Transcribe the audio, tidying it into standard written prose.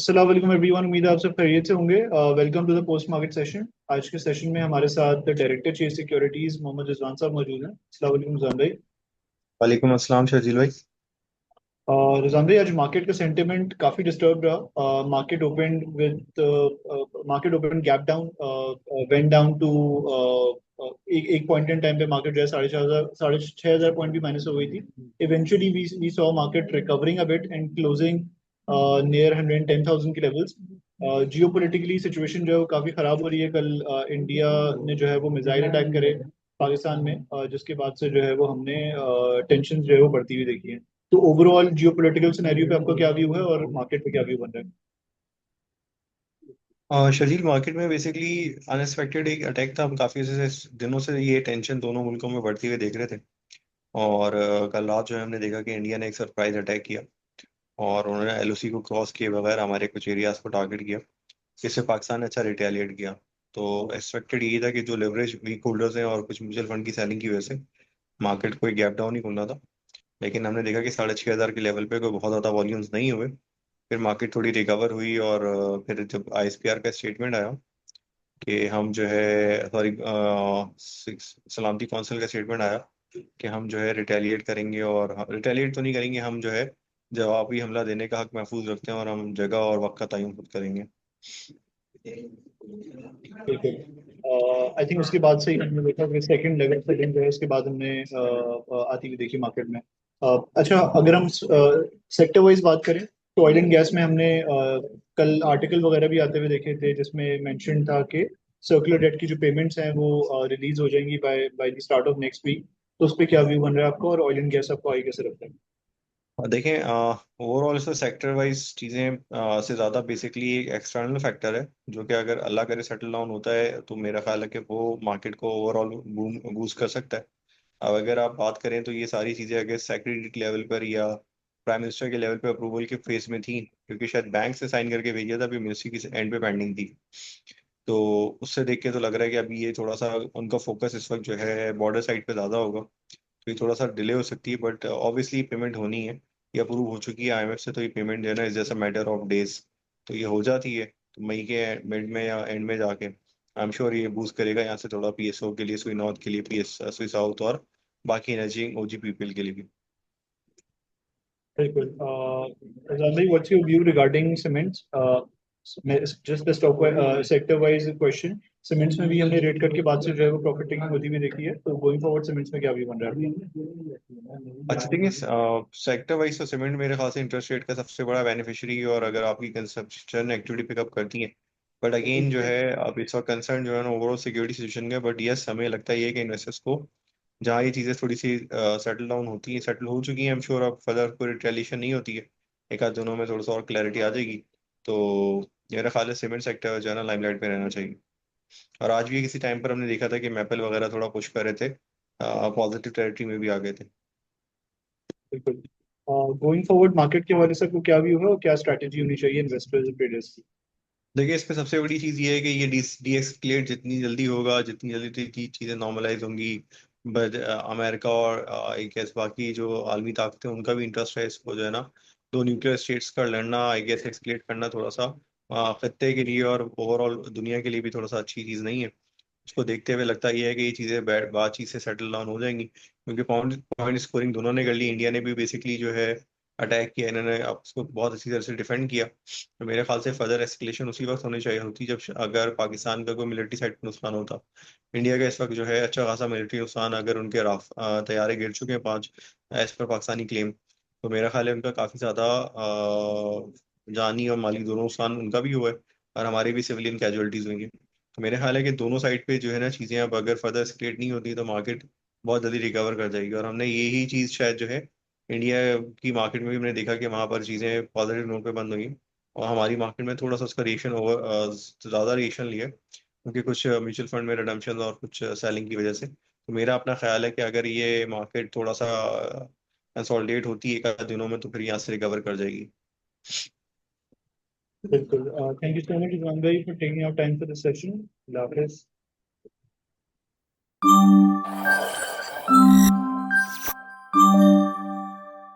अस्सलाम वालेकुम एवरीवन, उम्मीद है आप सब खैरियत से होंगे। Welcome to the post market session. आज के सेशन में हमारे साथ director Chase Securities Mohammad Rizwan साहब मौजूद हैं। अस्सलाम वालेकुम रिजवान भाई। वालेकुम अस्सलाम शर्जील भाई। रिजवान भाई, आज मार्केट का सेंटिमेंट काफी डिस्टर्ब रहा। Market open gap down, went down to एक पॉइंट इन टाइम पे मार्केट जो है 6,500 पॉइंट भी माइनस हो गई थी। Eventually we saw market recovering a bit and closing near 110,000 के लेवल्स। जियो पोलिटिकली सिचुएशन जो है वो काफी खराब हो रही है। कल इंडिया ने जो है वो मिसाइल अटैक करे पाकिस्तान में, जिसके बाद से जो है वो हमने टेंशन जो है वो बढ़ती हुई देखी है। तो ओवरऑल जियो पोलिटिकल सिनेरियो पे आपका क्या व्यू है और मार्केट पे क्या व्यू बन रहा है? शर्जील, मार्केट में बेसिकली अनएक्सपेक्टेड एक अटैक था। हम काफी दिनों से ये टेंशन दोनों मुल्कों में बढ़ती हुई देख रहे थे। और कल रात जो है हमने देखा कि इंडिया ने एक सरप्राइज अटैक किया और उन्होंने एलओसी को क्रॉस किए बगैर हमारे कुछ एरियाज को टारगेट किया, जिससे पाकिस्तान ने अच्छा रिटेलिएट किया। तो एक्सपेक्टेड यही था कि जो लेवरेज वीक होल्डर्स हैं और कुछ म्यूचुअल फंड की सेलिंग की वजह से मार्केट को एक गैप डाउन ही खुलना था। लेकिन हमने देखा कि 6,500 के लेवल पे कोई बहुत ज़्यादा वॉल्यूम्स नहीं हुए। फिर मार्केट थोड़ी रिकवर हुई और फिर जब आईएसपीआर का स्टेटमेंट आया कि हम जो है सॉरी सलामती काउंसिल का स्टेटमेंट आया कि हम जो है रिटेलिएट करेंगे, और रिटेलिएट तो नहीं करेंगे, हम जो है जवाबी हमला देने का हक महफूज रखते हैं और हम जगह और वक्त का तयन खुद करेंगे। बिल्कुल। आई थिंक उसके बाद से ही हमने देखा कि सेकंड लेवल सेकंड जो है उसके बाद हमने आती हुई देखी मार्केट में। अच्छा, अगर हम सेक्टर वाइज बात करें तो ऑयल एंड गैस में हमने कल आर्टिकल वगैरह भी आते हुए देखे थे जिसमें मेंशन था कि सर्कुलर डेट की जो पेमेंट्स हैं वो रिलीज हो जाएंगी by by the start of next week. तो उस पर क्या व्यू बन रहा है आपका, और ऑयल एंड गैस आपको आगे कैसे लगता है? और देखें, ओवरऑल इसमें सेक्टर वाइज चीज़ें से ज़्यादा बेसिकली एक एक्सटर्नल फैक्टर है जो कि अगर अल्लाह करे सेटल डाउन होता है तो मेरा ख्याल है कि वो मार्केट को ओवरऑल बूस्ट कर सकता है। अब अगर आप बात करें तो ये सारी चीज़ें अगर सेक्रेटरी लेवल पर या प्राइम मिनिस्टर के लेवल पे अप्रूवल के फेज में थी, क्योंकि शायद बैंक से साइन करके भेजा था, अभी मिनिस्ट्री की एंड पे पेंडिंग थी। तो उससे देख के तो लग रहा है कि अभी ये थोड़ा सा उनका फोकस इस वक्त जो है बॉर्डर साइड पे ज़्यादा होगा। तो ये थोड़ा सा डिले हो सकती है, बट ऑब्वियसली पेमेंट होनी है। ये अप्रूव हो चुकी है आईएमएफ से, तो ये पेमेंट जो है ना is just a matter of days. तो ये हो जाती है तो मई के मिड में या एंड में जाके आई एम श्योर ये बूस्ट करेगा यहाँ से थोड़ा पीएसओ के लिए, सुई नॉर्थ के लिए, पीएस सुई साउथ और बाकी एनर्जी ओजीपीपीएल के लिए भी। बिल्कुल। Azad bhai, what's your view regarding cements? Just the stock sector wise question. Cements में भी हमने रेट कट के बाद से जो है वो प्रॉफिट टेकिंग होती हुई देखी है, तो गोइंग फॉरवर्ड सीमेंट्स में क्या भी बन रहा अच्छा, है? थिंग इज सेक्टर वाइज तो सीमेंट मेरे ख्याल से इंटरेस्ट रेट का सबसे बड़ा बेनिफिशियरी, और अगर आपकी कंजप्शन एक्टिविटी पिकअप करती है। बट अगेन जो है अब इस वक्त कंसर्न जो है ना ओवरऑल सिक्योरिटी सिचुएशन का। बट यस, हमें लगता है ये कि इन्वेस्टर्स को जहाँ ये चीज़ें थोड़ी सी सेटल डाउन होती हैं, सेटल हो चुकी हैं, आई एम श्योर अब फर्दर कोई रिटेलिएशन नहीं होती है, एक आध दिनों में थोड़ा सा और क्लैरिटी आ जाएगी। तो मेरा ख्याल है सीमेंट सेक्टर जो है ना लाइमलाइट में रहना चाहिए। और आज भी किसी टाइम पर हमने देखा था कि मैपल वगैरह थोड़ा पुश कर रहे थे, पॉजिटिव टेरिटरी में भी आ गए थे। बिल्कुल। गोइंग फॉरवर्ड मार्केट के हवाले से आपको क्या व्यू है और क्या स्ट्रैटेजी होनी चाहिए इन्वेस्टर्स और ट्रेडर्स की? देखिए, इसमें सबसे बड़ी चीज ये है कि ये डीएस्केलेट जितनी जल्दी होगा, जितनी जल्दी चीजें नॉर्मलाइज होंगी। बट अमेरिका और आई गेस बाकी जो आलमी ताकतें उनका भी इंटरेस्ट है इसको जो है ना दो न्यूक्लियर स्टेट्स का लड़ना, आई गेस एस्केलेट करना थोड़ा सा खत्ते के लिए और ओवरऑल दुनिया के लिए भी थोड़ा सा अच्छी चीज नहीं है। उसको देखते हुए लगता ये है कि ये चीजें बातचीत से सेटल डाउन हो जाएंगी, क्योंकि पॉइंट पॉइंट स्कोरिंग दोनों ने कर ली। इंडिया ने भी बेसिकली जो है अटैक किया, इन्होंने उसको बहुत अच्छी तरह से डिफेंड किया। तो मेरे ख्याल से फर्दर एस्केलेशन उसी वक्त होनी चाहिए होती जब अगर पाकिस्तान का कोई मिलिट्री साइड पर नुकसान होता। इंडिया का इस वक्त जो है अच्छा खासा मिलिट्री नुकसान, अगर उनके तैयारे गिर चुके हैं 5 एज पर पाकिस्तानी क्लेम, तो मेरा ख्याल है उनका काफी ज्यादा जानी और माली दोनों नुकसान उनका भी हुआ है, और हमारे भी सिविलियन कैजुअलिटीज हुई हैं। तो मेरे ख्याल है कि दोनों साइड पे जो है ना चीजें अब अगर फर्दर एस्केलेट नहीं होती तो मार्केट बहुत जल्दी रिकवर कर जाएगी। और हमने यही चीज शायद जो है इंडिया की मार्केट में भी हमने देखा कि वहां पर चीजें पॉजिटिव नोट पे बंद हुई, और हमारी मार्केट में थोड़ा सा उसका रिएक्शन ओवर ज्यादा रिएक्शन लिया, क्योंकि कुछ म्यूचुअल फंड में रिडम्पशन और कुछ सेलिंग की वजह से। तो मेरा अपना ख्याल है कि अगर ये मार्केट थोड़ा सा कंसोलिडेट होती है एक आध दिनों में तो फिर यहाँ से रिकवर कर जाएगी। बिल्कुल। Thank you so much Imran भाई for taking out time for this session. Allah हाफिज़।